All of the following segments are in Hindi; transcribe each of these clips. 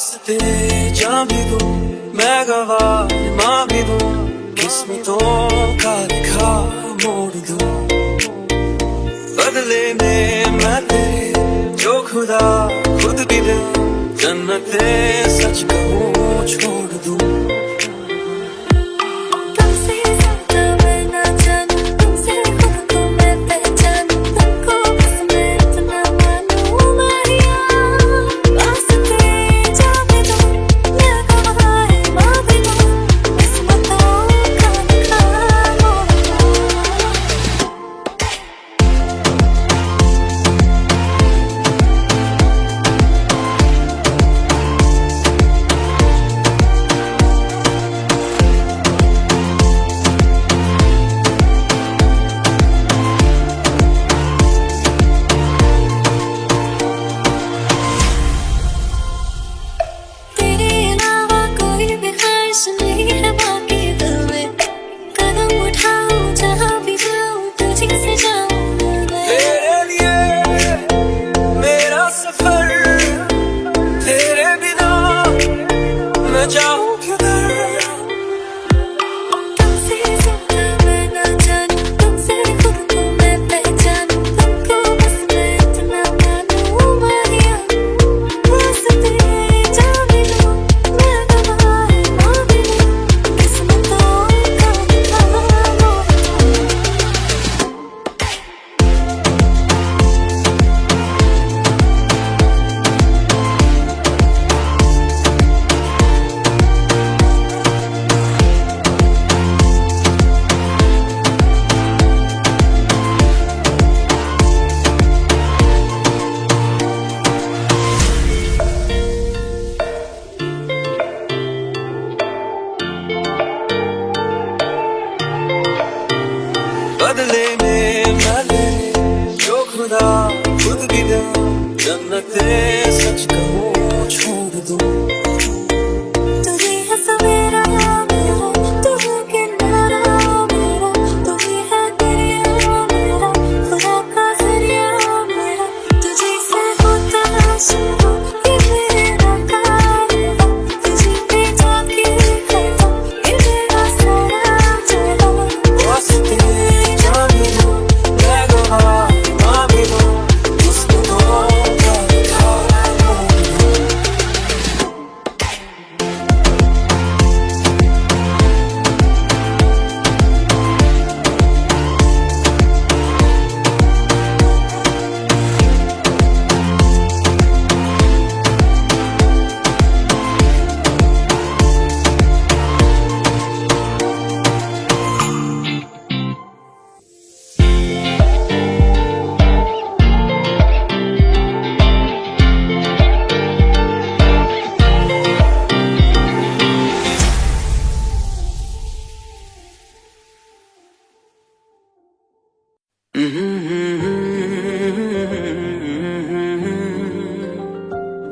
वास्ते जान भी दूं, मैं गवाह मां भी दूं, किस्मतों का लिखा मोड़ दूं। बदले में मैं तेरे जो खुदा खुद भी दे, जन्नते सच कहूँ छोड़ दूं। बदले में मैं तेरे जो खुदा खुद भी दे, जन्नते सच कहूँ छोड़ दूं। तुझे है सवेरा मेरा, तू है किनारा मेरा, तू ही है दरिया मेरा, खुदा का जरिया मेरा। तुझे से होता है शुरू ये मेरा कारवां, तुझे पे जाके खत्म ये मेरा सारा जहां। वास्ते जान भी दूं, मैं गवाह मां भी दूं, किस्मतों का लिखा मोड़ दूं।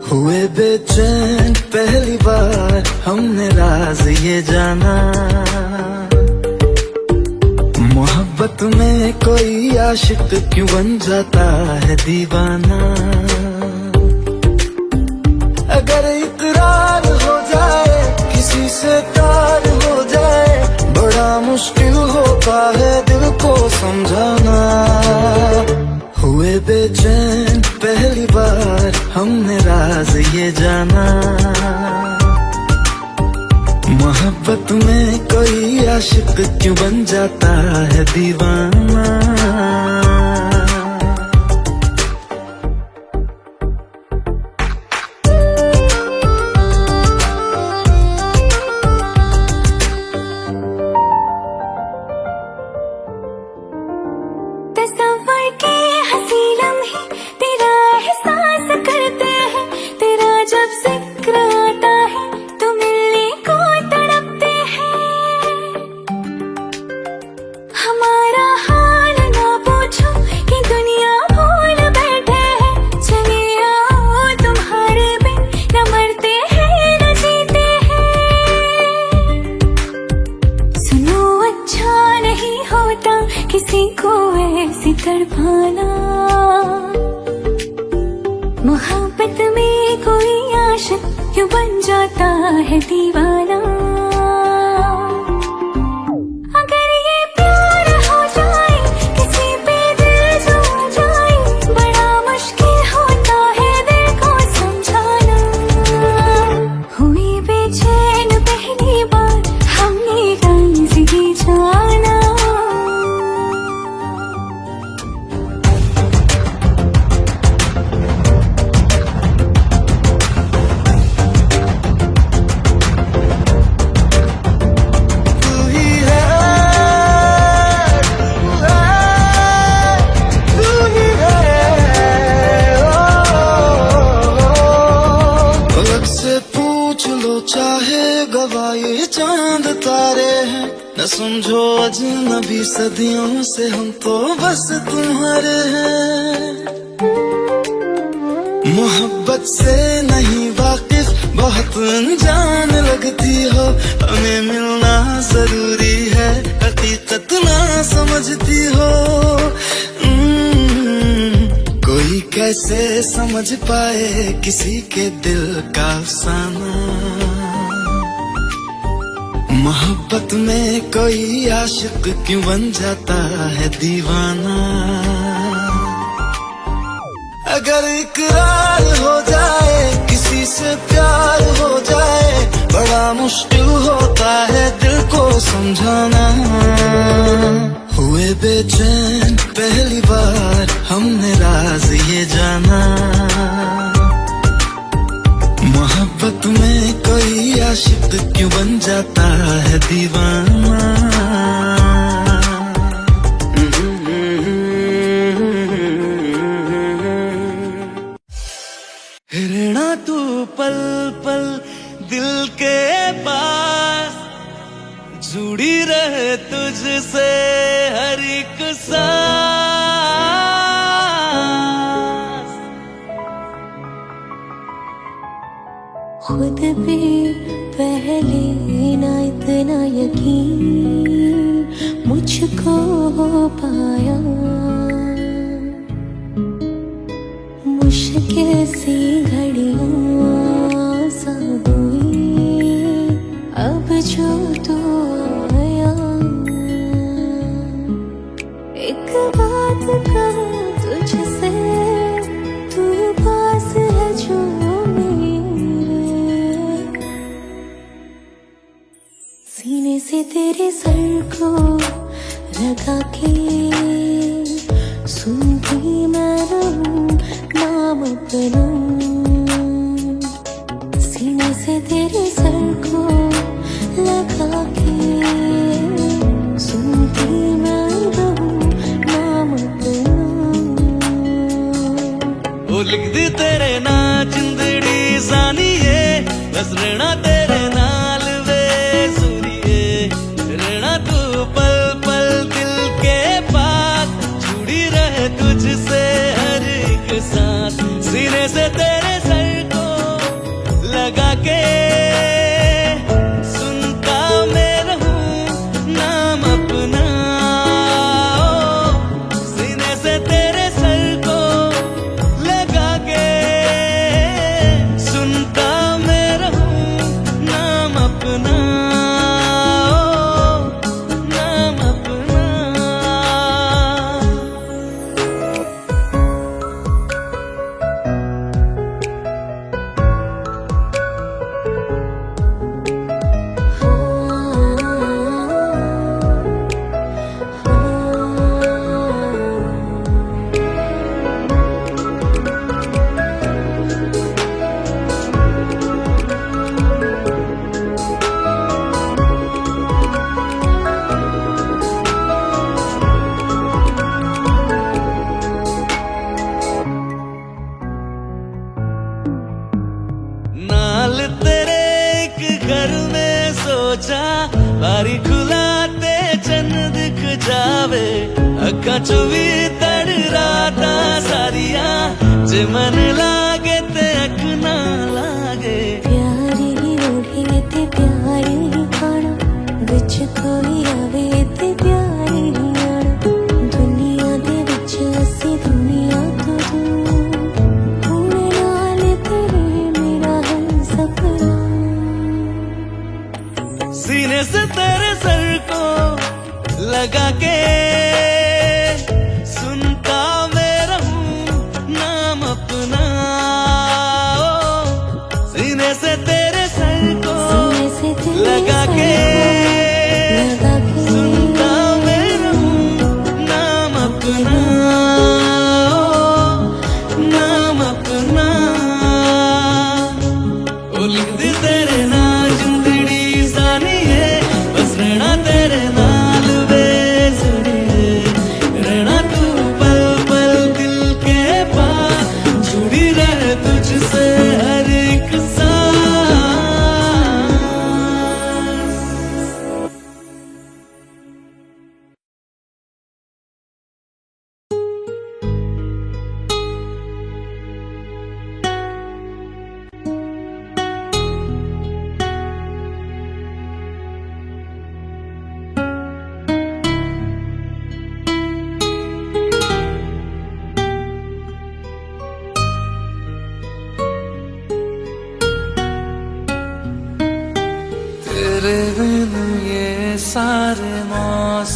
हुए बेचैन पहली बार हमने राज ये जाना, मोहब्बत में कोई आशिक क्यों बन जाता है दीवाना। अगर इकरार हो जाए किसी से प्यार हो जाए, बड़ा मुश्किल होता है दिल को समझाना। हुए बेचैन पहली बार हमने राज ये जाना, मोहब्बत में कोई आशिक क्यों बन जाता है दीवाना। तस्वर के हंसी लम्हे तेरा एहसास करते हैं, तेरा जब जिक्र आता है तो मिलने को तड़पते हैं। हमारा हाल ना पूछो कि दुनिया भूल बैठे हैं, चले आओ तुम्हारे बिन न मरते हैं न जीते हैं। सुनो अच्छा नहीं होता किसी को ऐसी तड़पाना, मोहब्बत में कोई आशिक क्यों बन जाता है दीवाना। अगर ये प्यार हो जाए किसी पे दिल जो जाए, बड़ा मुश्किल होता है दिल को समझाना। हुई बेचैन पहली बार हमने रंग ही जाना। चाहे गवाए चांद तारे हैं, न समझो अजनबी सदियों से हम तो बस तुम्हारे हैं। मोहब्बत से नहीं वाकिफ बहुत अनजान लगती हो, हमें मिलना जरूरी है हकीकत ना समझती हो। कोई कैसे समझ पाए किसी के दिल का अफसाना। मोहब्बत में कोई आशिक क्यों बन जाता है दीवाना। अगर इकरार हो जाए किसी से प्यार हो जाए, बड़ा मुश्किल होता है दिल को समझाना। हुए बेचैन पहली बार हमने राज ये जाना। मोहब्बत में कोई आशिक क्यों बन जाता है दीवाना। रहना तू पल पल दिल के पास, जुड़ी रहे तुझसे हर एक सांस। खुद पे पहले ना इतना यकीन मुझको हो पाया। मुश्किल सी घड़ियां सा हुई अब जो तू आया। एक बात कहूँ तुझसे, तू पास है जो सीने से तेरे सर को लगा के सुनती मैं रहूं नाम अपना। सीने से तेरे सर को लगा के सुनती मैं रहूं नाम अपना। वो लिख दी तेरे ना जिंदड़ी जानिए, बस रहना तेरे नाल वे सुनिए। रहना तू पल पल दिल के पास, जुड़ी रहे तुझसे हर एक सांस। सीने से तेरे सर को लगा के सुनता मैं रहूं नाम अपना। सीने से तेरे सर को लगा के सुनता मैं रहूं नाम अपना। नाम अपना। नाल तेरे एक घर में सोचा, बारी खुलाते चन दिख जावे। अखा चो भी तड़ राता सारिया, जे मन लागे ते अख ना लागे। प्यारी ओढ़े ते प्यारी खाना, विच कोई आवे ते प्यारी आना। दुनिया दे विच असी दुनिया तो दूर, हुण नाल तेरे मेरा है सपना।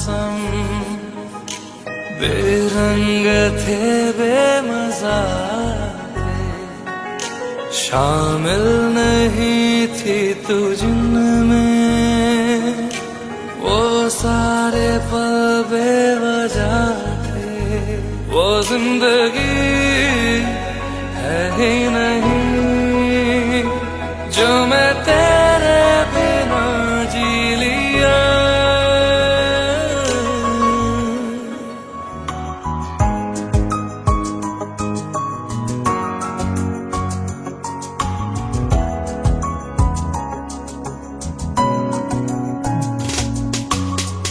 मौसम बेरंग थे बेमजा थे, शामिल नहीं थी तू जिनमें वो सारे पल बेवजह थे। वो जिंदगी है ही नहीं जो मैं तेरे बिना जी लिया।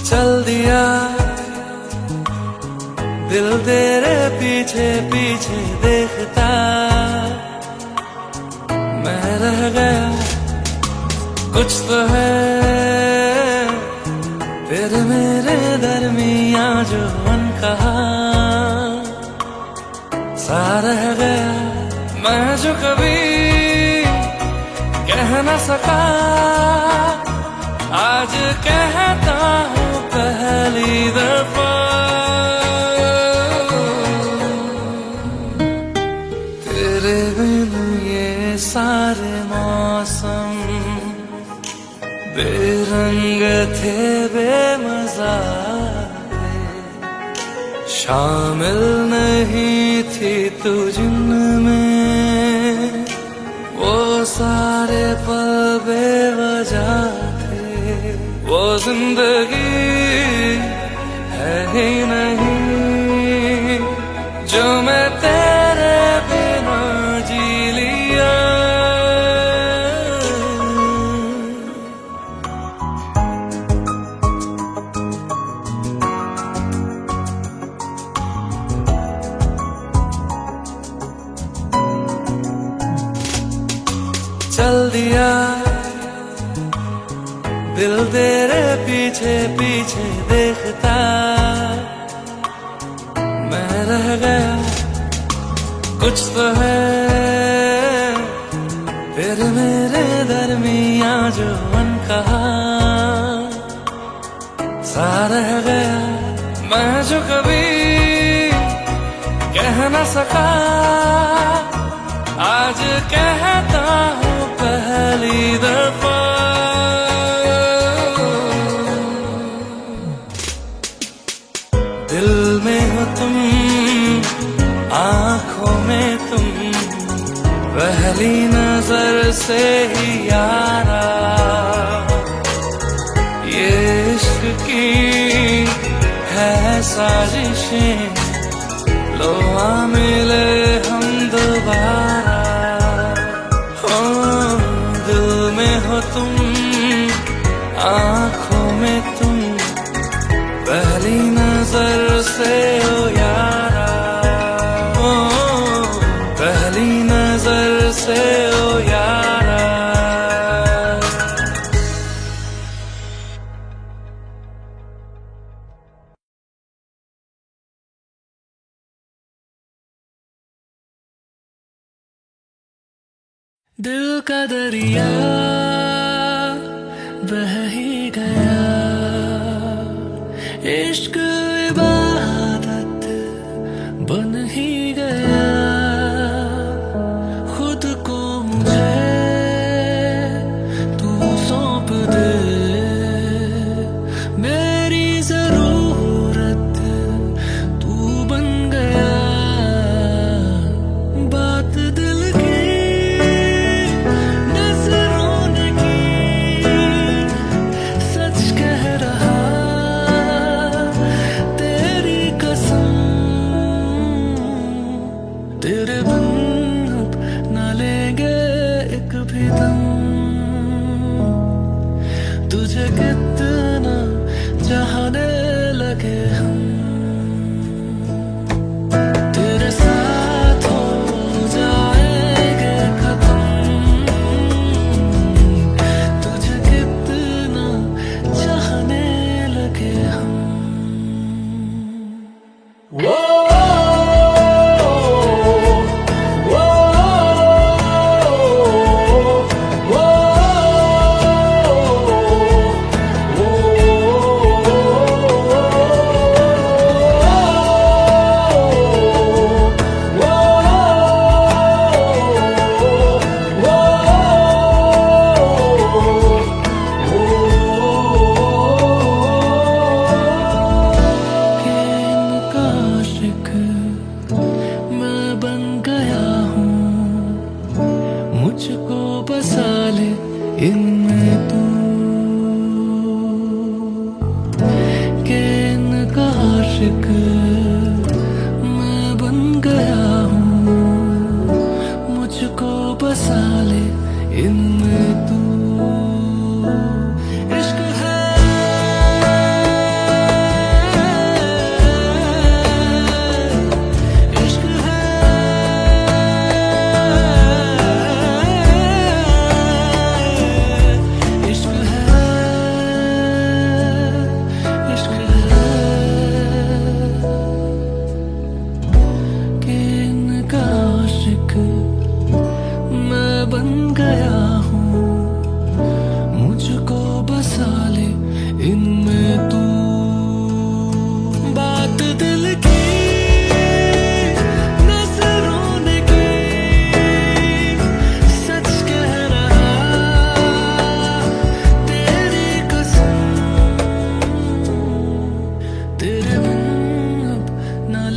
चल दिया दिल तेरे पीछे पीछे देखता, मैं रह गया कुछ तो है तेरे मेरे दरमिया जो अनकहा सा रह गया। मैं जो कभी कह न सका आज कहता हूँ पहली दफा। तेरे बिन ये सारे मौसम बेरंग थे बेमजा थे, शामिल नहीं थी तू जिनमें वो सारे पल बेवजह थे। वो जिंदगी है ही नहीं जो मैं तेरे बिना जी लिया। चल दिया दिल तेरे पीछे पीछे देखता, मैं रह गया कुछ तो है तेरे मेरे दरमिया जो अनकहा सा रह गया। मैं जो कभी कह न सका आज कहता हूँ पहली दफा। दिल में हो तुम आँखों में तुम, पहली नजर से ही यारा ये इश्क की है साजिशें, लो आ मिले हम दोबारा। हो दिल में हो तुम आँखों में तुम, पहली नजर से हो यारा, ओ पहली नजर से हो यारा। दिल का दरिया बह ही गया, इश्क इबादत बन ही गया। खुद को मुझे तू सौंप दे, मेरी जरूरत तू बन गया। बात दिल की नजरों ने की, सच कह रहा तेरी कसम। तेरे बिन अब न लेंगे एक भी दम, तुझे कितना चाहने लगे हम। तेरे साथ हो जाएंगे खत्म, तुझे कितना चाहने लगे हम। वो वो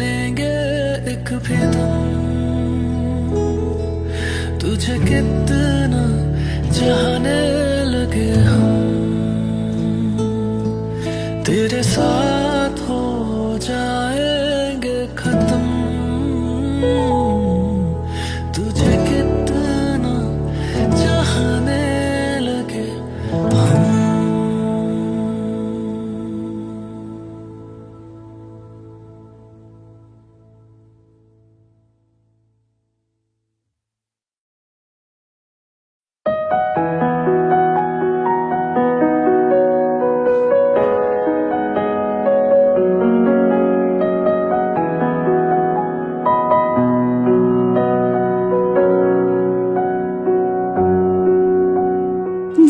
लेंगे एक भी दम, तुझे कितना चाहने लगे हम, तेरे साथ हो जाएंगे खत्म, तुझे कितना चाहने लगे हम।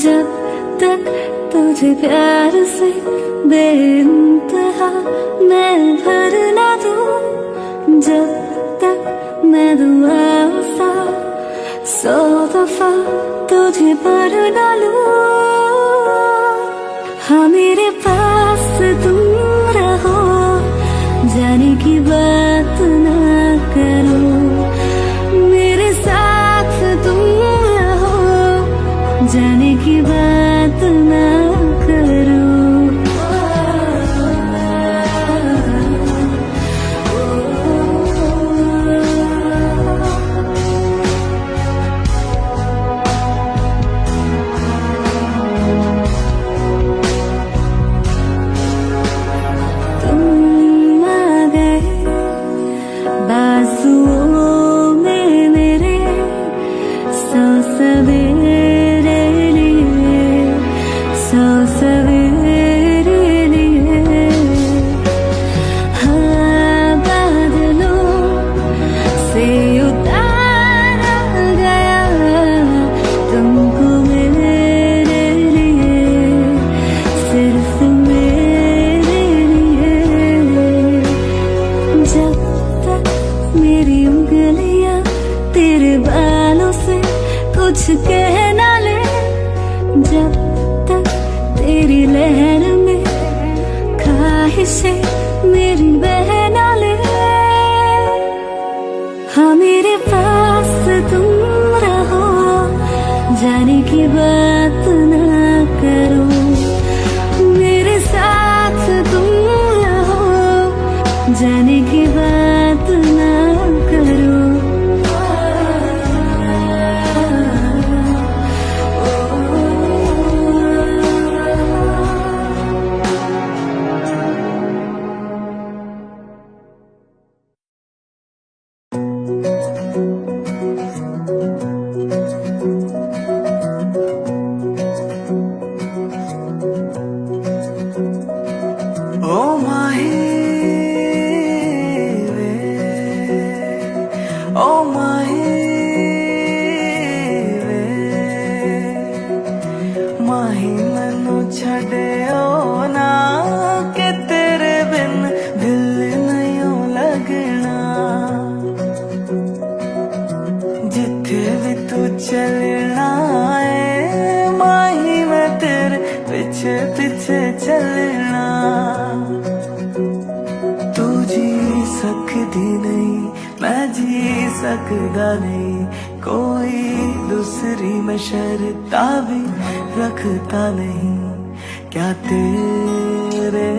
जब तक तुझे प्यार से बेइंतहा मैं भर ना दूं, जब तक मैं दुआ सा 100 दफा तुझे पर ना लूं, हाँ मेरे पास तुम रहो, जाने की बात ना करो, मेरे साथ तुम रहो, जाने की बात ना करो। तुम आ गए बाजुओं में मेरे, 100 सवेरे लिए, 100 सवेरे लिए, हाँ बादलों से उतारा गया तुमको मेरे लिए, सिर्फ मेरे लिए। जब तक मेरी उंगलियां तेरे बालों से कुछ कह ना ले, जब तक तेरी लहर में ख्वाहिशें मेरी बह ना ले, हाँ मेरे पास तुम रहो, जाने की बात ना करो, मेरे साथ तुम रहो, जाने की बात ना करो। ओ माही वे, ओ माही वे, माही मैनू छड्डियो ना, कि तेरे बिन दिल नहीं लगना, जिथे भी तू चलना है माही मैं तेरे पीछे पीछे चलना, तू जी सकदी नहीं मैं जी सकदा नहीं, कोई दूसरी मैं शर्ता भी रखता नहीं, क्या तेरे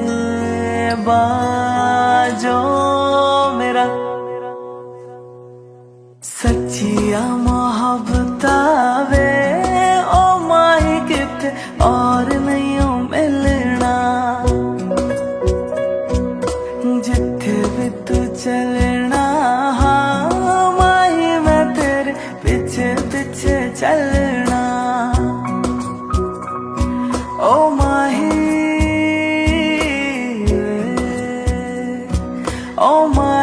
बाजो मेरा सच्चिया मोहब्बत वे, ओ माही किते और नहीं मिलना, जिथे भी तू चलना, हाँ माही मैं तेरे पीछे पीछे चलना, ओ माही वे, ओ माही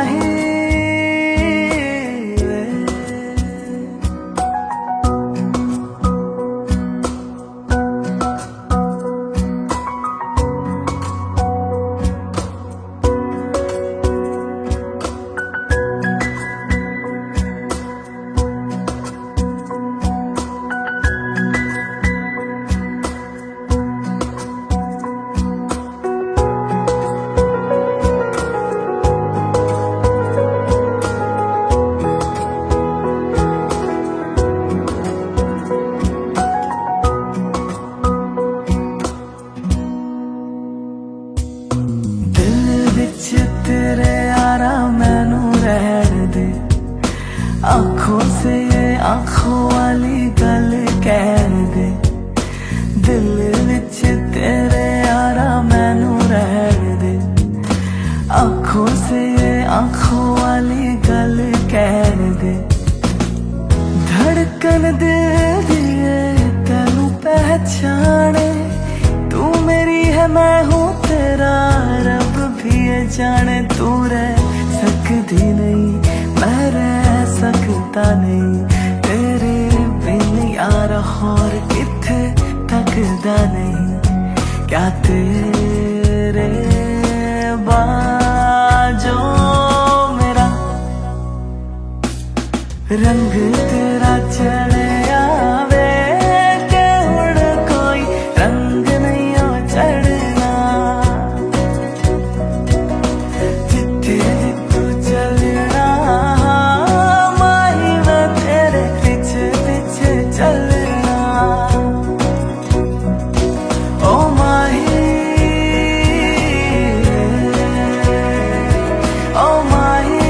मैंने दिल दिए तेनू पहचाने, तू मेरी है मैं हूँ तेरा, रब भी ये जाने। तू रह सकती नहीं मैं रह सकता नहीं, तेरे बिन यार और किथे तकदा नहीं। क्या तेरे बाजों मेरा रंग तेरा चले आवे के हुण कोई रंग नहीं हो चढ़ना। जिथे तू चलना माही मैं तेरे पीछे पीछे चलना। ओ माही ओ माही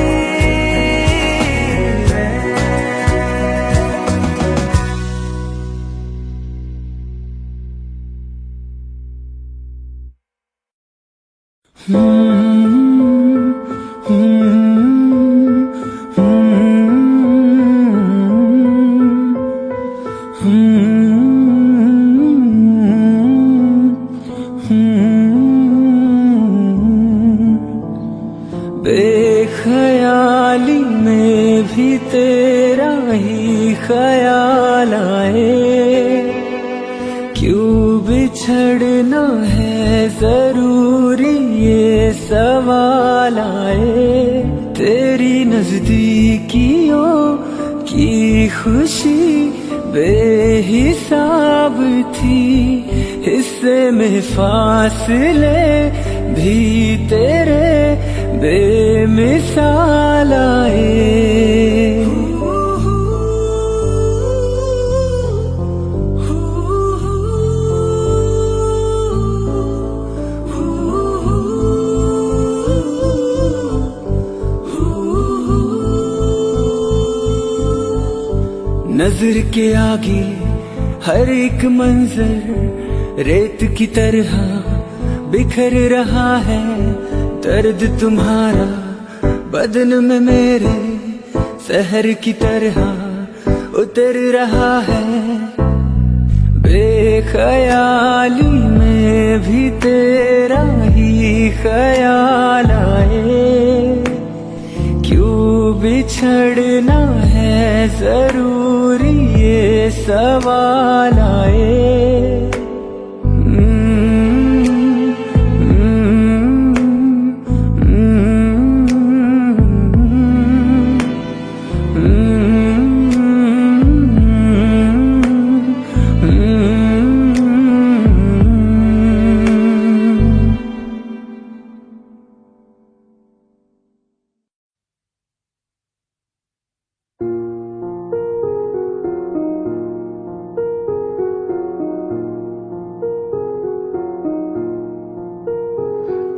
बेख्याली में भी तेरा ही ख्याल आए, क्यों बिछड़ना है जरूरी ये सवाल आए। तेरी नजदीकियों की खुशी बेहिसाब थी, हिस्से में फासले भी तेरे बेमिसाल आए। नजर के आगे हर एक मंजर रेत की तरह बिखर रहा है, दर्द तुम्हारा बदन में मेरे शहर की तरह उतर रहा है। बेख्याली में भी तेरा ही ख्याल आए, क्यों बिछड़ना है जरूरी ये सवाल आए।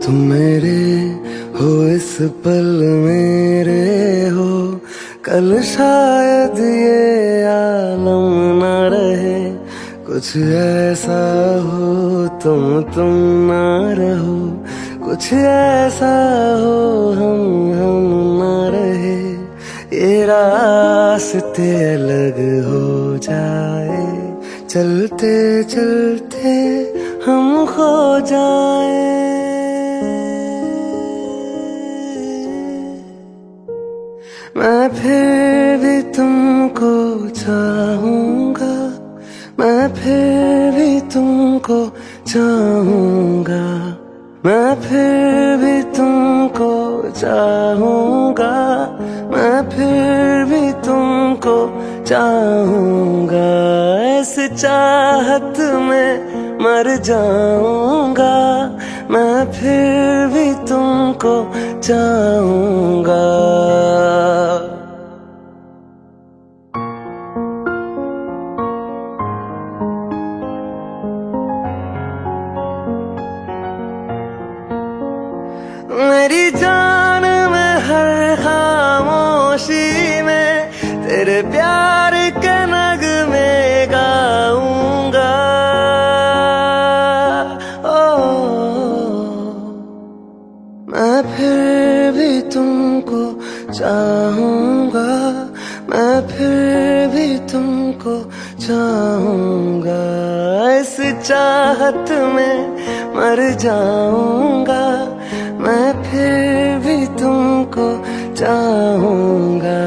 तुम मेरे हो इस पल मेरे हो, कल शायद ये आलम न रहे। कुछ ऐसा हो तुम ना रहो, कुछ ऐसा हो हम ना रहे। ये रास्ते अलग हो जाए, चलते चलते हम खो जाए। मैं फिर भी तुमको चाहूंगा, मैं फिर भी तुमको चाहूंगा, मैं फिर भी तुमको चाहूंगा, मैं फिर भी तुमको चाहूंगा। इस चाहत में मर जाऊंगा, मैं फिर भी तुमको चाहूंगा। मेरी जान में हर खामोशी में तेरे प्यार के नगमे गाऊंगा। मैं फिर भी तुमको चाहूंगा, मैं फिर भी तुमको चाहूंगा, इस चाहत में मर जाऊंगा। मैं फिर भी तुमको चाहूंगा।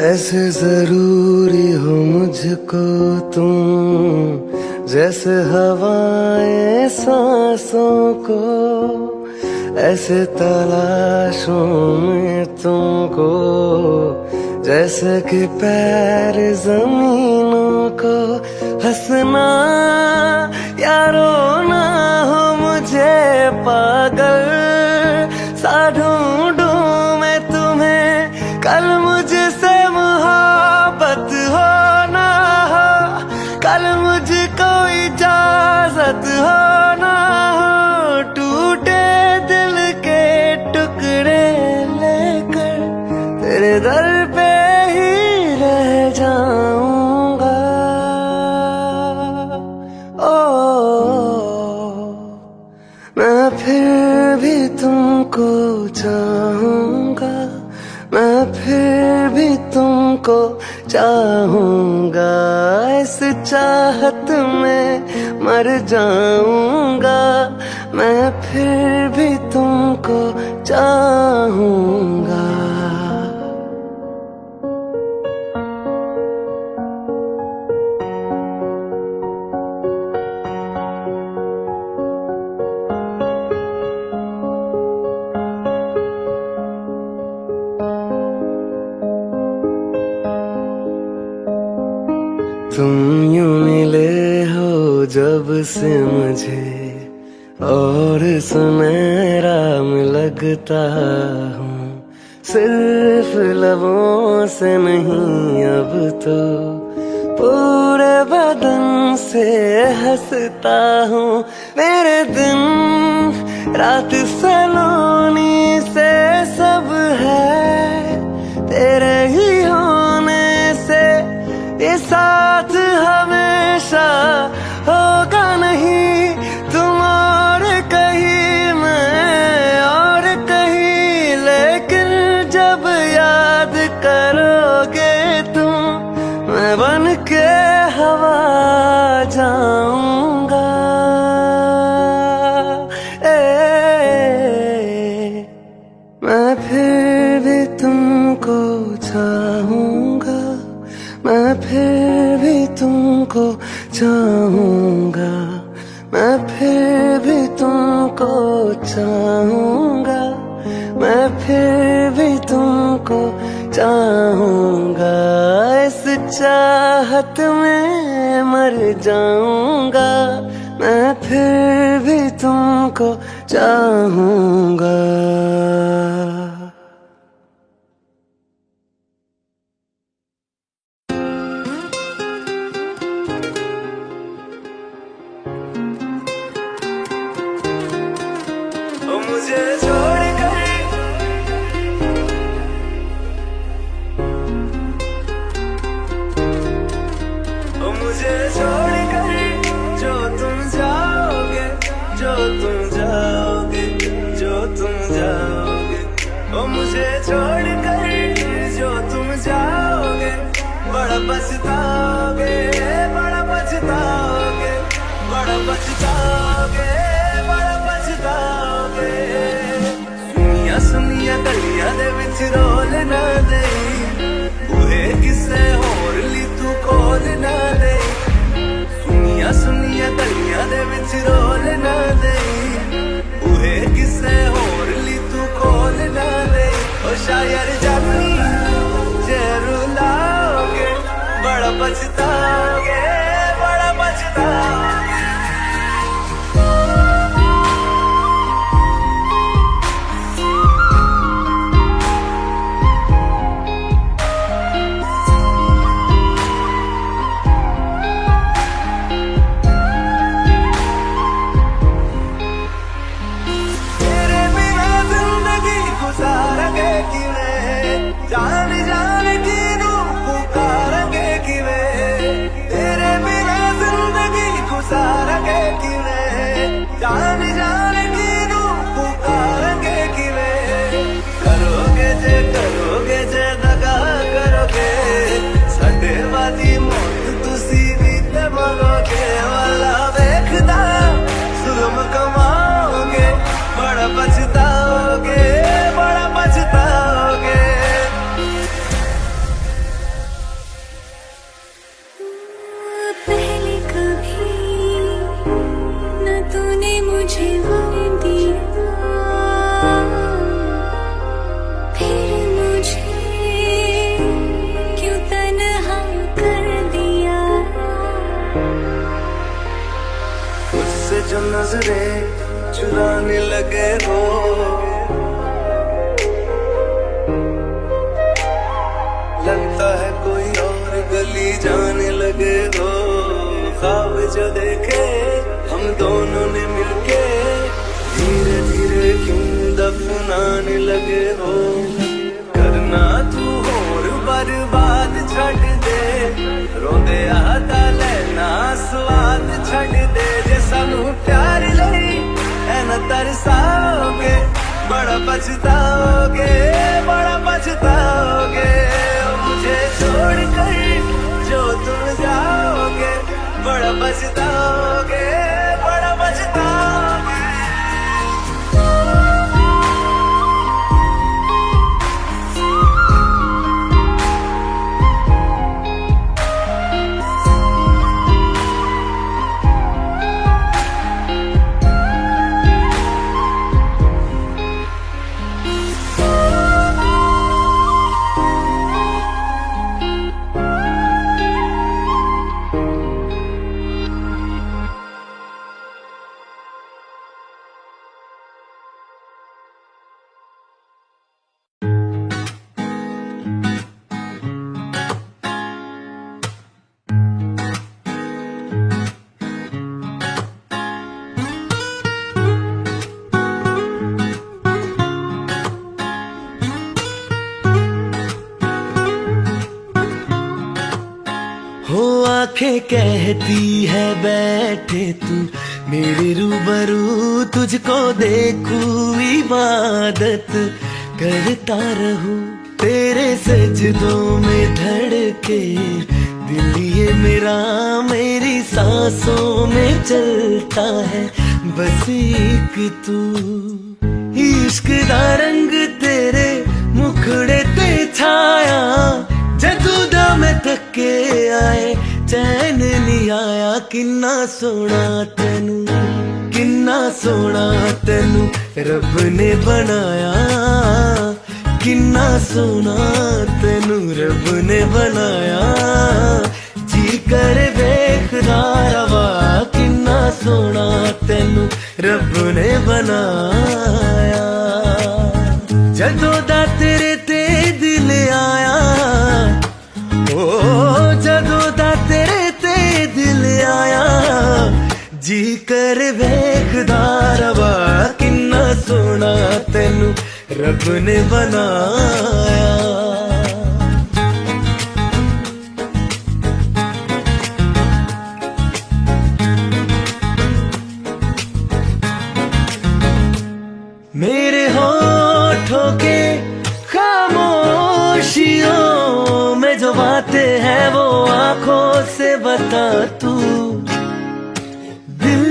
ऐसे जरूरी हो मुझको तुम, जैसे हवाएं सांसों को। ऐसे तलाशों में तुमको, जैसे कि पैर जमीनों को। हंसना या रोना हो मुझे पागल सा ढूंढूं मैं तुम्हें। कल मुझसे मोहब्बत हो ना हो, कल मुझको इजाजत हो ना हो। टूटे दिल के टुकड़े लेकर तेरे दर पे ही रह जाऊंगा। ओ मैं फिर भी तुमको चाहूंगा, मैं फिर भी तुमको चाहूंगा। इस चाहत में मर जाऊंगा। मैं फिर भी तुमको चाहूंगा। तुम यूं मिले हो जब से मुझे, और सुनहरा में लगता हूँ। सिर्फ लबों से नहीं अब तो पूरे बदन से हंसता हूँ। मेरे दिन रात सलोनी से सब है तेरे ही होने से। ये साथ हमेशा होगा नहीं, तुम और कहीं मैं और कहीं। लेकिन जब याद करोगे तुम, मैं बन के हवा जाऊंगा। मैं फिर भी तुमको चाहूंगा, मैं फिर भी तुमको चाहूंगा। मैं फिर भी तुमको चाहूंगा, मैं फिर भी तुमको चाहूंगा। इस चाहत में मर जाऊंगा। मैं फिर भी तुमको चाहूंगा। मुझे छोड़ कर मुझे छोड़ कर जो तुम जाओगे, जो तुम जाओगे, जो तुम जाओगे। ओ मुझे छोड़ कर जो तुम जाओगे, बड़ा पछताओगे, बड़ा पछताओगे, बड़ा पछताओगे, बड़ा पछताओगे। सुनिया सुनिया गलियां दे विच रोल ना देई, बूहे किसे होर ली तू खोल ना देई। सुनिया सुनिया गलियां दे विच रोल ना देई, बूहे किसे होर ली तू खोल ना देई। ओ शायर जानी जे रुलाओगे, बड़ा पछताओगे, बड़ा पछताओगे। जान जान की नू पुकारेंगे किवे, तेरे बिना जिंदगी मुझे वो दिया, फिर मुझे क्यों तन्हा कर दिया। उससे जो नजरें चुराने लगे हो, लगता है कोई और गली जाने लगे हो। ख्वाब जो देखे हम दोनों ने मिलके, धीरे धीरे क्यों दफनाने लगे हो। करना तू और बर्बाद छड़ दे, रोंदे आता लेना स्वाद छड़ दे। जे सानू प्यार लई ऐना तरसाओगे, बड़ा पछताओगे, बड़ा पछताओगे। मुझे छोड़ कर जो तुम जाओगे, बड़ा पछताओगे, बड़ा पछताओगे। हो आंखें कहती है बैठे तू मेरे रूबरू, तुझको देखूं इबादत करता रहूं। तेरे सजदों में धड़के दिल ये मेरा, मेरी सांसों में चलता है बस एक तू। इश्क दा रंग तेरे मुखड़े ते छाया, जदू दा मैं थके आए चैन नहीं आया। किन्ना सोना तेनू, किन्ना सोना तेनू रब ने बनाया। किन्ना सोना तेनू रब ने बनाया। जी कर वेखदा रवा, किन्ना सोना तेनू रब ने बनाया। जदों दा तेरे ते दिल आया, ओ जदों दा तेरे ते दिल आया। जी कर वेखदा रवा, किन्ना सोना तेनू रब ने बनाया। मेरे होठों के खामोशियों में जो बातें हैं वो आंखों से बता तू। दिल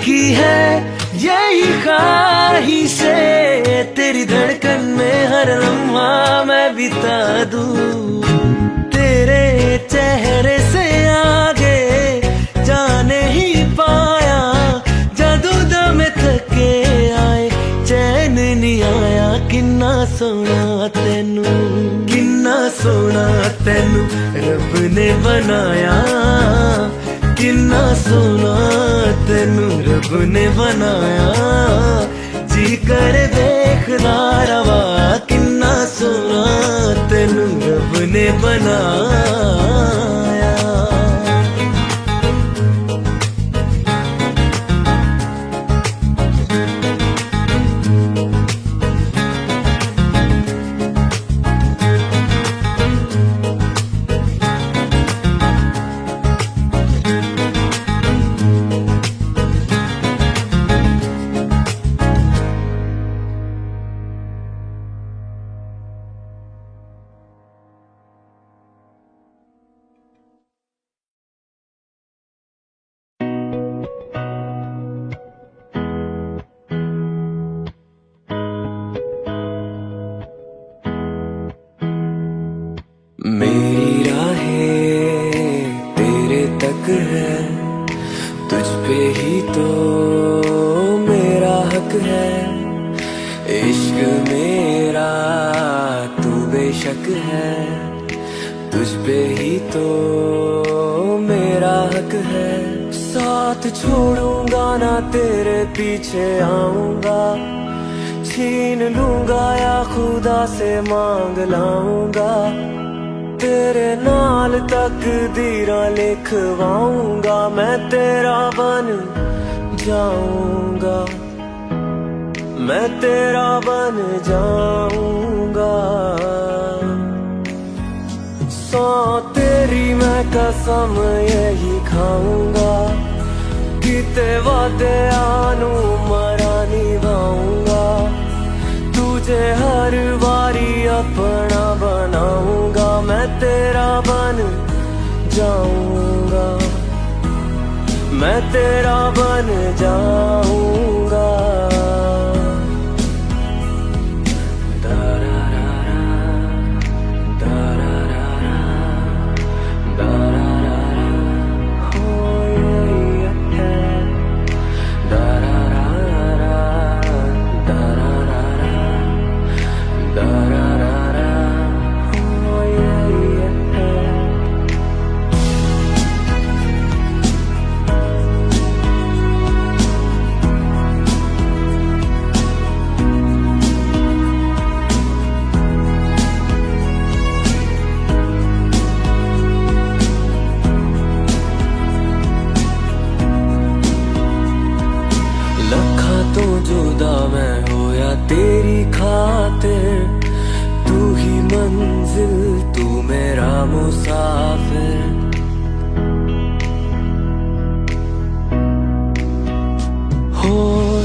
की है यही ख्वाहिशें, तेरी धड़कन में हर लम्हा मैं बिता दूं। तेरे चेहरे से आगे जाने ही पाया, जादू दम थके आए चैन नहीं आया। किन्ना सोना तेनू, किन्ना सोना तेनू रब ने बनाया। किन्ना सोना तेनू रब ने बनाया। जी कर देखदा रवा, किन्ना सोना तेनू रब ने बनाया। मेरी राहें तेरे तक है, तुझ पे ही तो है। इश्क मेरा तू बेशक है, तुझ पे ही तो मेरा हक है। साथ छोड़ूंगा ना तेरे पीछे आऊंगा, छीन लूंगा या खुदा से मांग लाऊंगा। तेरे नाल तकदीरां लिखवाऊंगा, मैं तेरा बन जाऊंगा, मैं तेरा बन जाऊंगा। सौ तेरी मैं कसम यही खाऊंगा, किते वादे आनू मरा निभाऊंगा। तुझे हर बारी अपना बनाऊंगा, मैं तेरा बन जाऊंगा, मैं तेरा बन जाऊंगा। जुदा मैं होया तेरी खातिर, तू ही मंजिल तू मेरा मुसाफिर। हो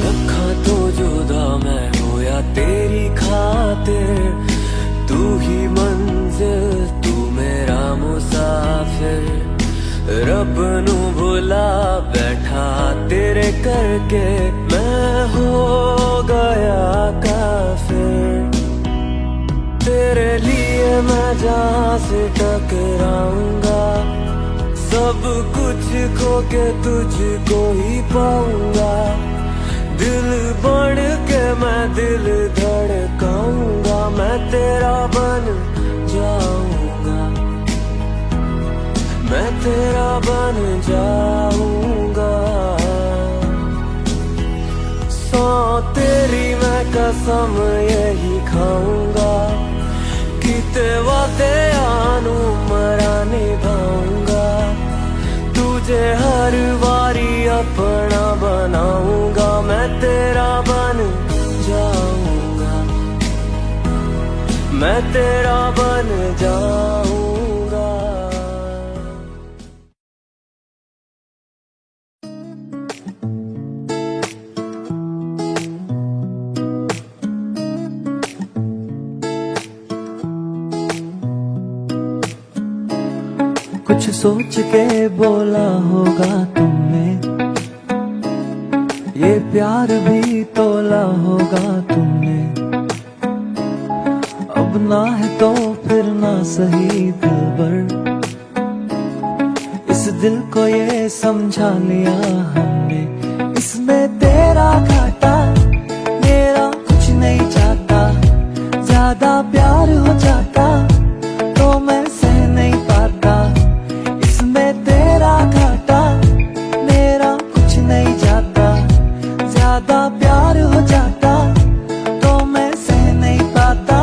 रखा तो जुदा मैं होया तेरी खातिर, तू ही मंजिल तू मेरा मुसाफिर। रब नू भुला बैठा तेरे करके, मैं हो गया काफिर। तेरे लिए मैं जहाँ से टकराऊंगा, सब कुछ खो के तुझको ही पाऊंगा। दिल बढ़ के मैं दिल धड़काऊंगा, मैं तेरा बन जाऊंगा, मैं तेरा बन जाऊंगा। सौ तेरी मैं कसम यही खाऊंगा, किते वादे आनू मरा निभाऊंगा। तुझे हर बारी अपना बनाऊंगा, मैं तेरा बन जाऊंगा, मैं तेरा बन जाऊंगा। कुछ सोच के बोला होगा तुमने, ये प्यार भी तोला होगा तुमने। अब ना है तो फिर ना सही दिलबर, इस दिल को ये समझा लिया हमने। इसमें तेरा घाटा मेरा कुछ नहीं चाहता, ज्यादा प्यार हो जाता तो मैं सह नहीं पाता। इसमें तेरा घाटा मेरा कुछ नहीं जाता, ज्यादा प्यार हो जाता तो मैं सह नहीं पाता।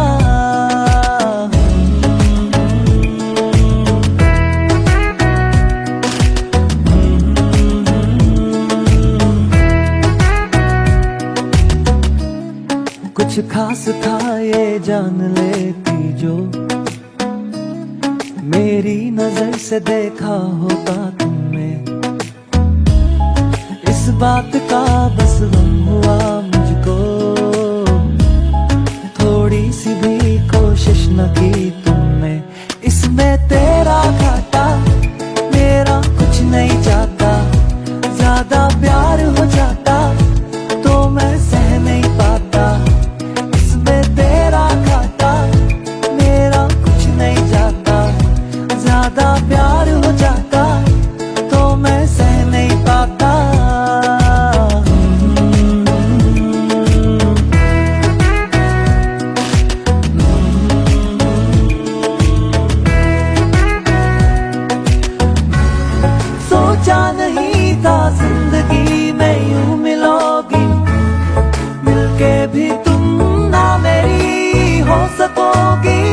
कुछ खास था ये जान लेती जो, मेरी नजर से देखा होता तुमने। इस बात का बस गम हुआ मुझको, थोड़ी सी भी कोशिश न की तुमने। इसमें तेरा घाटा मेरा कुछ नहीं जाता, ज्यादा प्यार हो जाता तो मैं सह नहीं पाता। इसमें तेरा घाटा मेरा कुछ नहीं जाता, ज्यादा प्यार हो जाता तो मैं सह नहीं पाता। सोचा नहीं था जिंदगी में यूं मिलोगी, मिलके भी तुम ना मेरी हो सकोगी।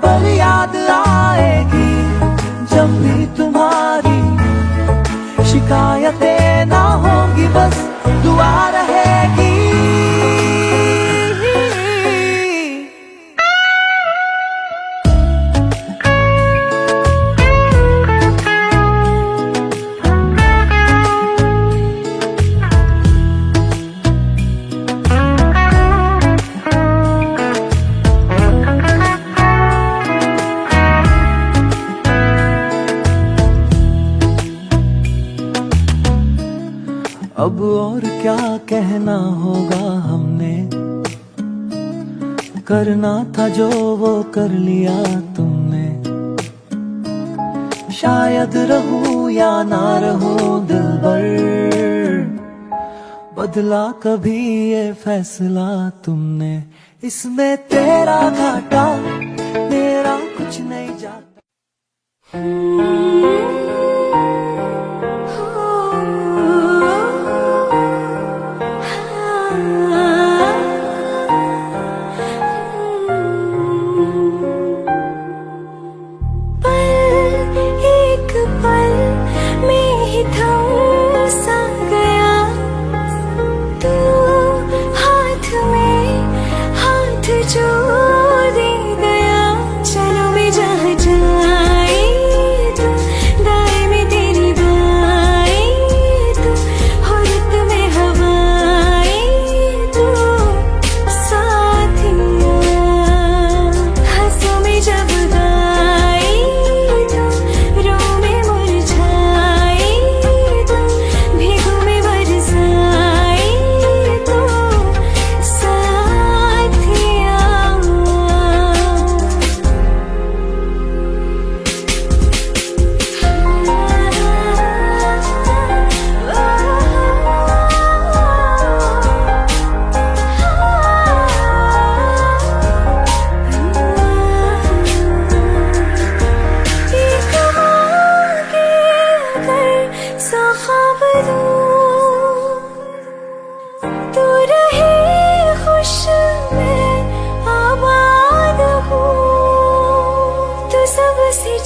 पर याद आएगी जब भी तुम्हारी, शिकायतें ना होंगी बस दुआ रहेगी। अब और क्या कहना होगा, हमने करना था जो वो कर लिया तुमने। शायद रहूं या ना रहूं दिलबर, बदला कभी ये फैसला तुमने। इसमें तेरा घाटा मेरा कुछ नहीं जाता।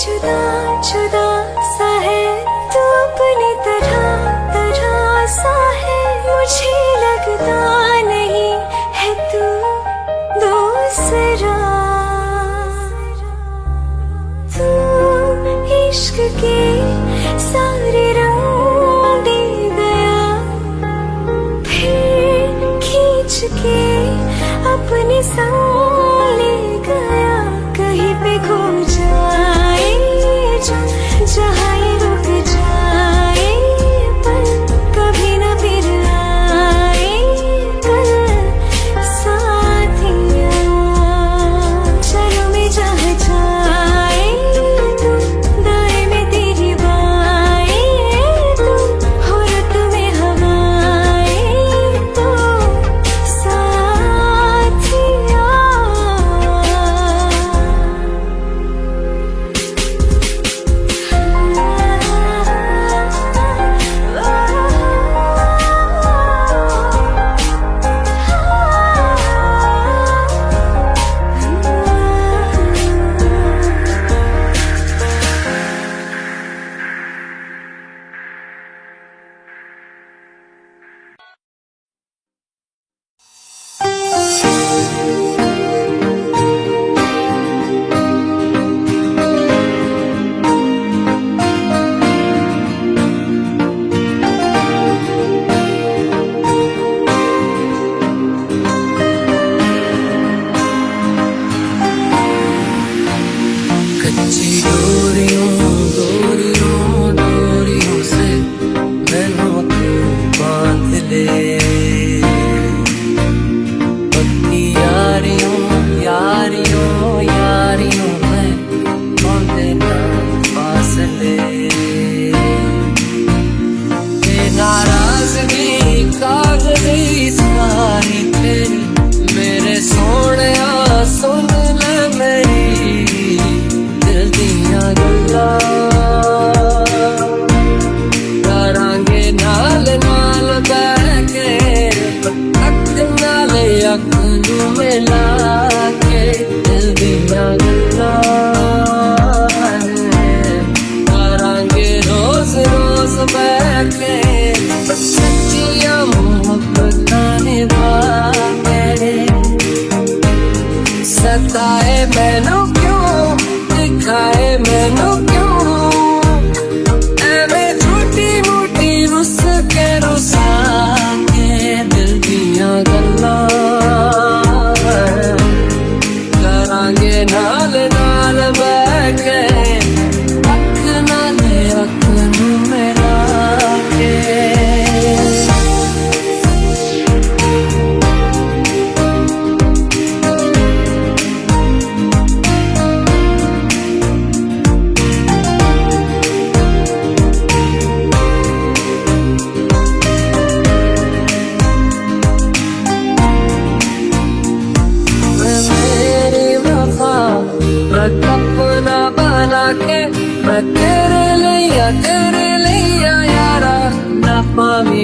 जुदा जुदा सा है तू, अपनी तरह तरह सा है। मुझे लगता नहीं है तू दूसरा। तू इश्क के सारे रंग दे गया, फिर खींच के अपने संग ले गया। कहीं पे खो जाए जहाँ ये रुक जाए, पर कभी न फिर आए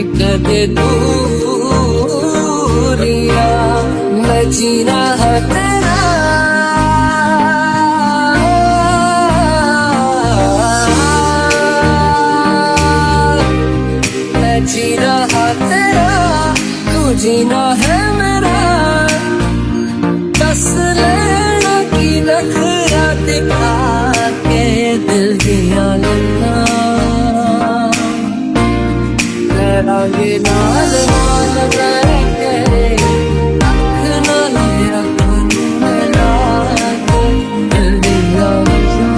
कदे दूरिया मैं जीना है तेरा मैं जीना है तेरा तू जीना है मेरा बस लेना की नखरा दिखा के दिल दिया लेना तेरा ये नाल मान करके अख ना मेरा खून मिला के दिल दिया लेना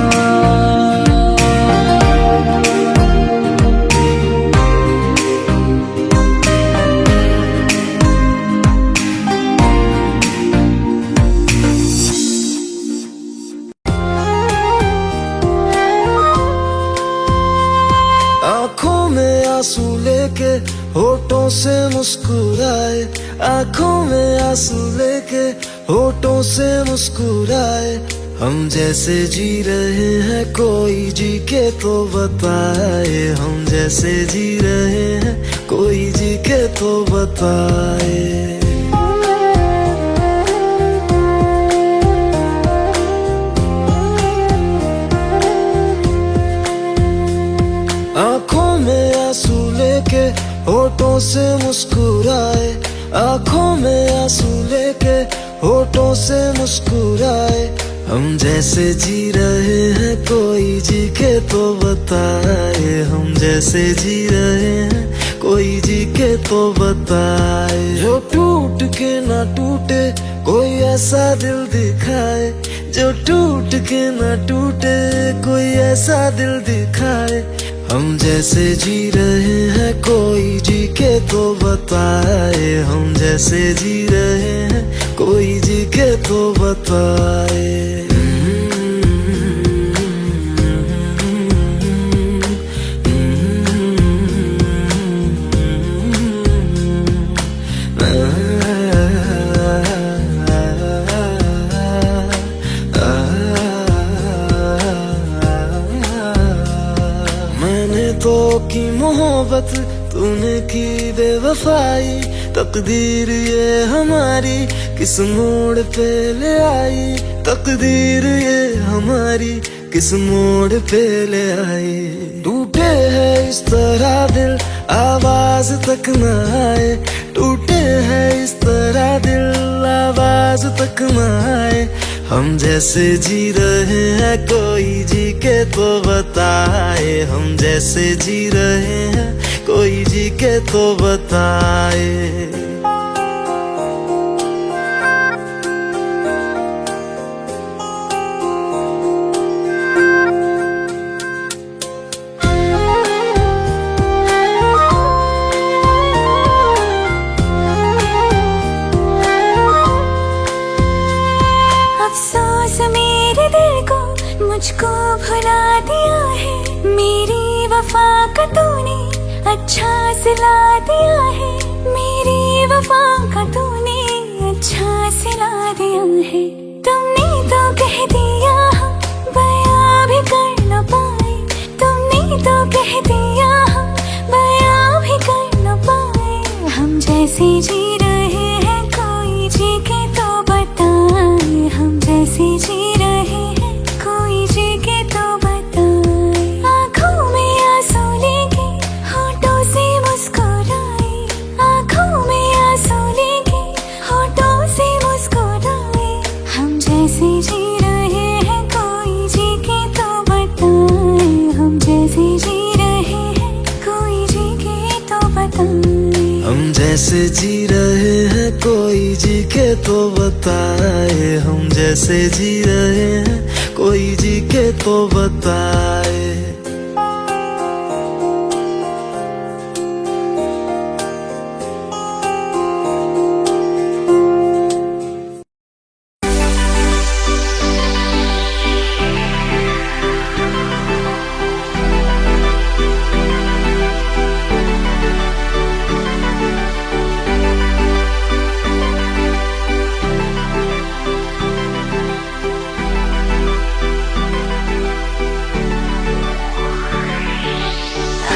आंखों में आंसू लेके होठों से मुस्कुराए आंखों में आंसू लेके होठों से मुस्कुराए हम जैसे जी रहे हैं कोई जी के तो बताए हम जैसे जी रहे हैं कोई जी के तो बताए आंखों में आंसू लेके होठों से मुस्कुराए आंखों में आंसू लेके होठों से मुस्कुराए हम जैसे जी रहे हैं कोई जी के तो बताए हम जैसे जी रहे हैं कोई जी के तो बताए जो टूट के ना टूटे कोई ऐसा दिल दिखाए जो टूट के ना टूटे कोई ऐसा दिल दिखाए हम जैसे जी रहे हैं कोई जी के तो बताए हम जैसे जी रहे हैं कोई जी के तो बताए तो की मोहब्बत तूने की बेवफाई तकदीर ये हमारी किस मोड़ पे ले आई तकदीर ये हमारी किस मोड़ पे ले आई टूटे है इस तरह दिल आवाज तक न आए टूटे है इस तरह दिल आवाज तक न आए हम जैसे जी रहे हैं कोई जी के तो बताए हम जैसे जी रहे हैं कोई जी के तो बताए मुझको भुला दिया है मेरी वफा का तूने अच्छा सिला दिया है मेरी वफा का तूने अच्छा सिला दिया है तुमने तो कह दिया हम बयां भी कर न पाए तुमने तो कह दिया हम बयां भी कर न पाए हम जैसे जी रहे हैं कोई जी के तो बताए हम जैसे जी रहे हैं कोई जी के तो बताए आँखों में आंसू लेके होठों से मुस्कुराए आँखों में आंसू लेके होठों से मुस्कुराए हम जैसे जी रहे हैं कोई जी के तो बताए हम जैसे जी रहे हैं कोई जी के तो बताए हम जैसे जी रहे हैं कोई जी के तो बताए हम जैसे जी रहे हैं कोई जी के तो बताए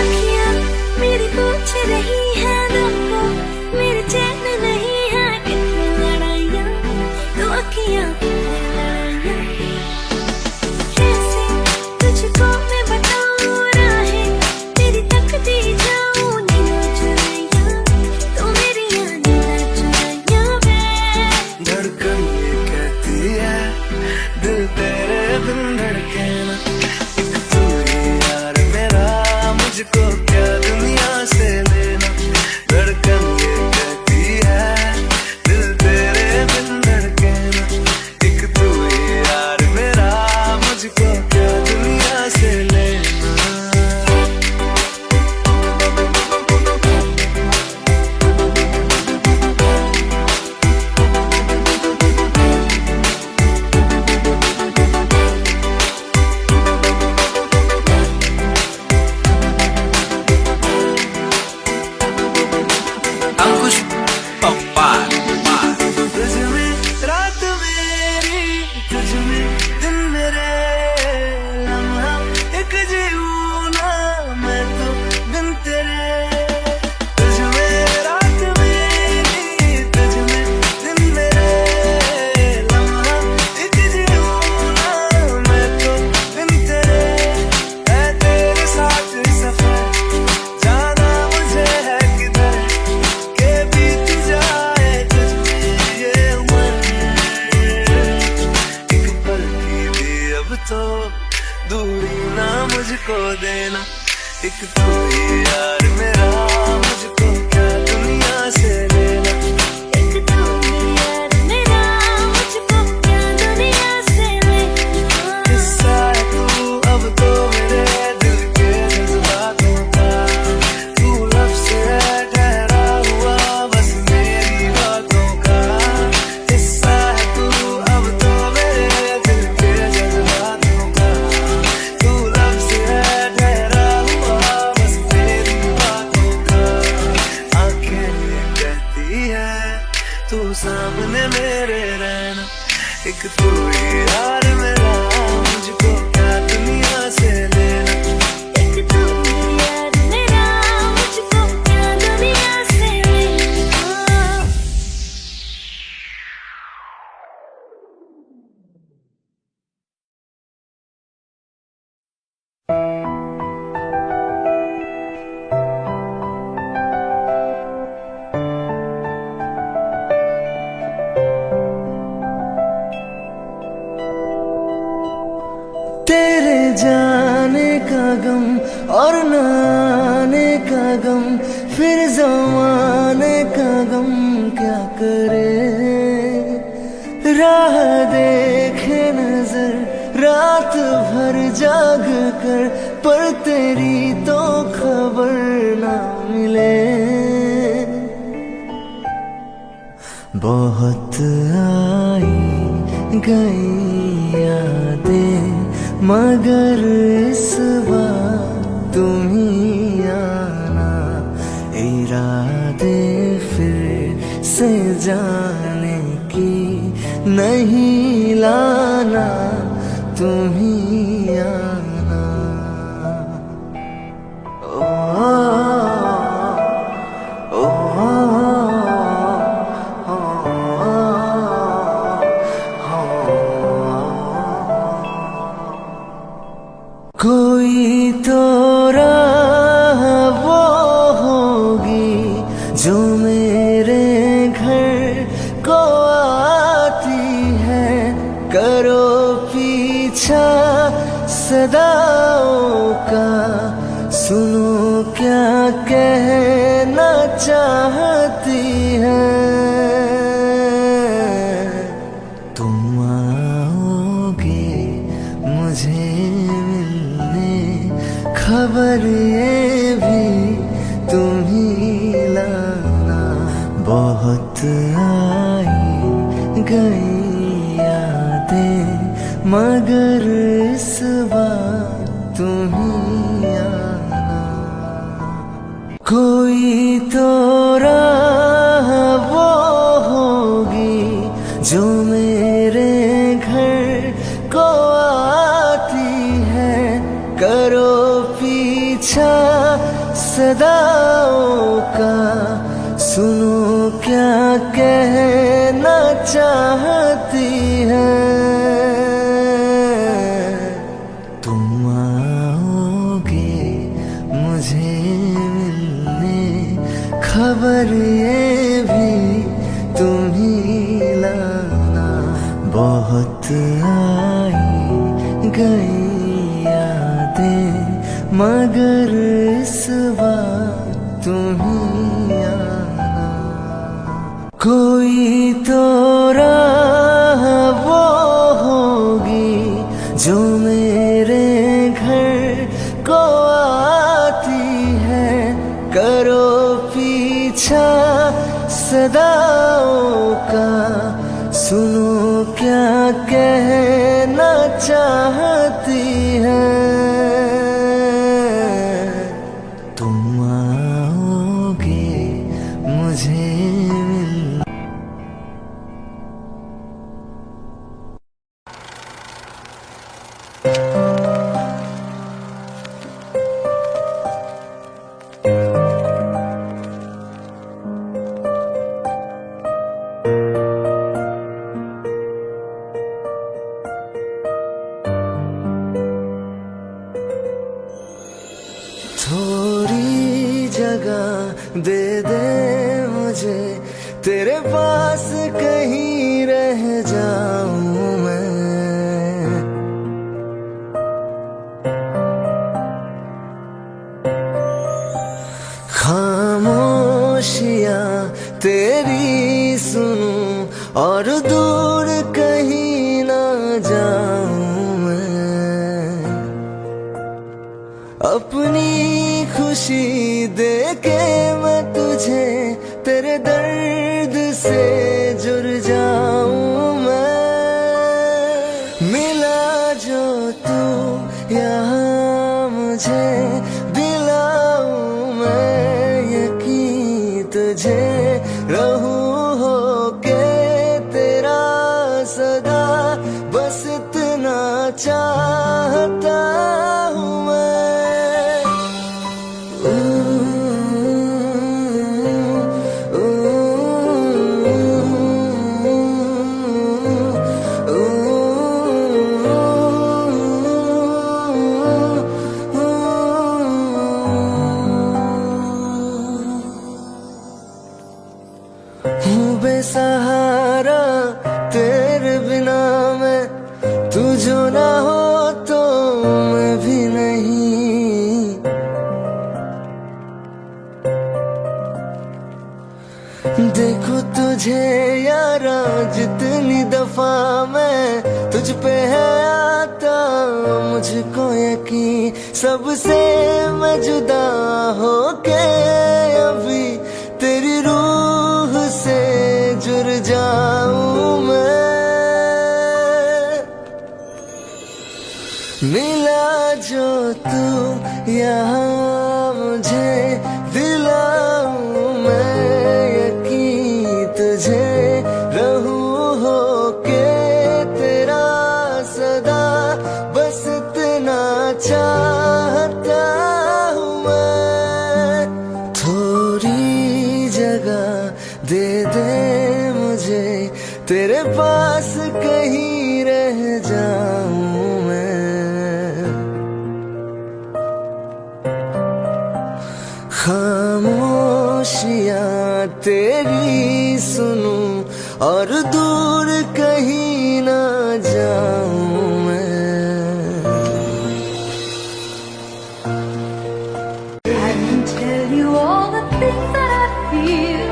अखियाँ मेरी पूछ रही एक तू ही यार मेरा, मुझको क्या दुनिया से लेना। एक तू ही यार मेरा, मुझको क्या दुनिया से लेना। किस्सा है तू अब तो मेरे दिल के जज्बातों का, तू लफ्ज़ है ठहरा हुआ बस मेरी बातों का। किस्सा है तू अब तो मेरे दिल के जज्बातों का, तू लफ्ज़ है ठहरा हुआ बस मेरी बातों का। आंखें ये कहती है तू सामने मेरे रहना, एक तू ही यार मेरा, मुझको क्या दुनिया से लेना। एक तू ही यार मेरा, मुझको क्या दुनिया से लेना। तेरे जाने का गम और न आने का गम, फिर ज़माने का गम क्या करे। राह देखे नजर रात भर जाग कर, पर तेरी तो खबर ना मिले। बहुत आई गई यादें मगर इस बार तुम ही आना। इरादे फिर से जाने की नहीं लाना, तुम ही आना। ओ, कोई तो राह वो होगी जो मेरे घर को आती है। करो पीछा सदाओं का, सुनो क्या कहना चाहती है। तुम आओगे मुझे मिलने, खबर ये भी तुम ही लाना। बहुत आई गई यादें मगर इस बार तुम ही आना। कोई तो राह वो होगी जो मेरे घर को आती है। करो पीछा सदाओं का, सुनो क्या कहना चाहती है। तुम आओगे मुझे मिलने, खबर ये भी तुम ही लाना। बहुत आई गई यादें मगर इस बार तुम ही आना। कोई तो राह वो होगी जो मेरे घर को आती है। करो पीछा सदाओं का, सुनो क्या कहना चाहती है। तुम आओगे मुझे मिलने। थोड़ी जगह दे दे मुझे, तेरे पास कहीं रह जाऊं मैं। खामोशियां तेरी सुनूं और दूर कहीं ना जाऊं मैं, अपनी खुशी देके मैं तुझे तेरे दर्द से जुड़ जाऊं मैं। मिला जो तू यहाँ मुझे दिलाऊं मैं यकीन तुझे, रहूं होके तेरा सदा, बस इतना चाहता हूँ मैं। हूँ बेसहारा तेरे बिना मैं, तू जो ना हो तो मैं भी नहीं। देखो तुझे यारा जितनी दफा मैं तुझ पे है आता, मुझको यकीन सबसे मैं जुदा होके अभी तेरी रूह से जुड़ जाऊं मैं। मिला जो तू यहाँ मुझे दिलाऊं मैं यकीन तुझे, रहूं होके तेरा सदा, बस इतना चाहता हूँ मैं। थोड़ी जगह दे दे मुझे तेरे पास, कहीं रह जाऊं मैं। खामोशियां तेरी सुनूं और दूर कहीं ना जाऊं मैं। I can tell you all the things that I feel,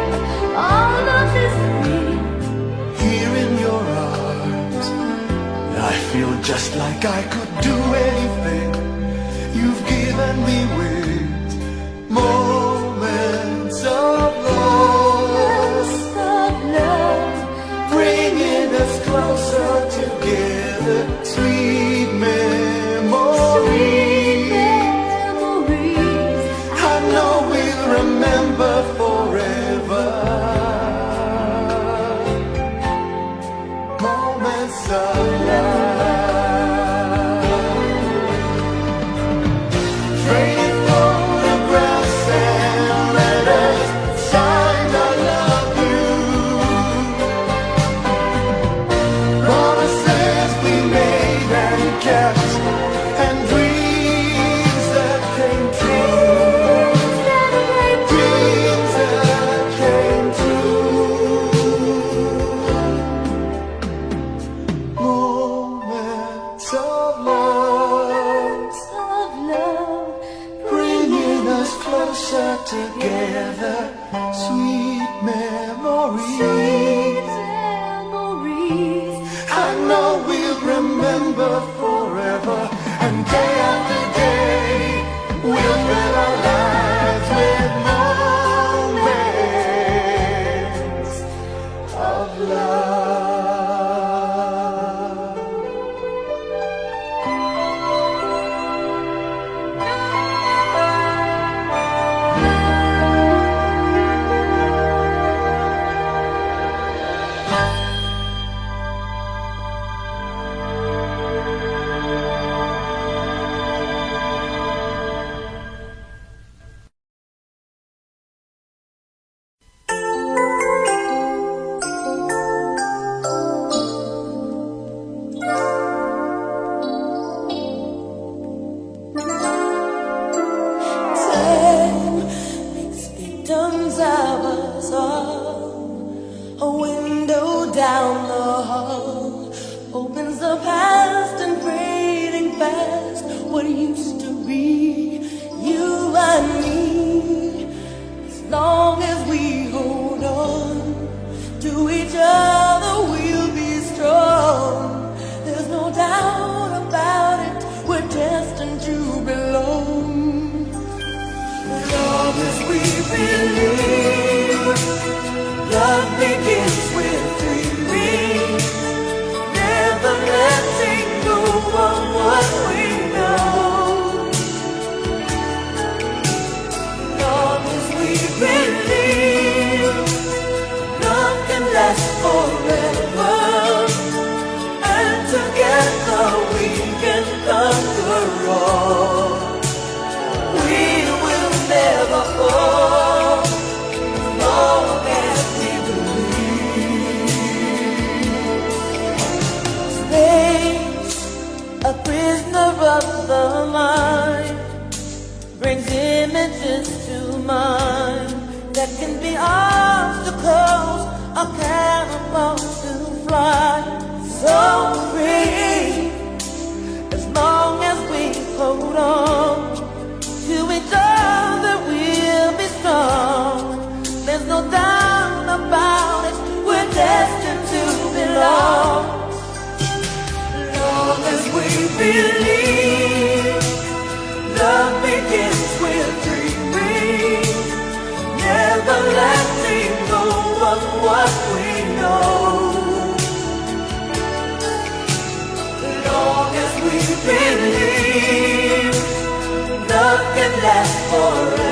all of this real. Here in your arms, I feel just like I could do anything. You've given me wings, moments of love, bringing us closer together, sweet memories. I know we'll remember forever. Moments of love, trading photographs and letters, signed I love you. Promises we made and kept, and dreams that came true. Dreams that came true. Moments of love, bringing us closer together, sweet memories. I know we'll remember forever, and day after day we'll fill our lives with moments of love. Victims of us all, a window down the hall opens the past and fading fast. What used to be you and me we believe, love begins with dreaming, never letting go of what we know. Long as we believe, love can last forever, and together we can conquer all. We will never fall, long as we believe. Space, a prisoner of the mind, brings images to mind that can be obstacles, a cannonball to fly. So free, as long as we hold on to each other, we'll be strong. There's no doubt about it, we're destined to belong. Long as we believe, love begins with dreaming, never letting go of what we know. Long as we believe, love can last forever.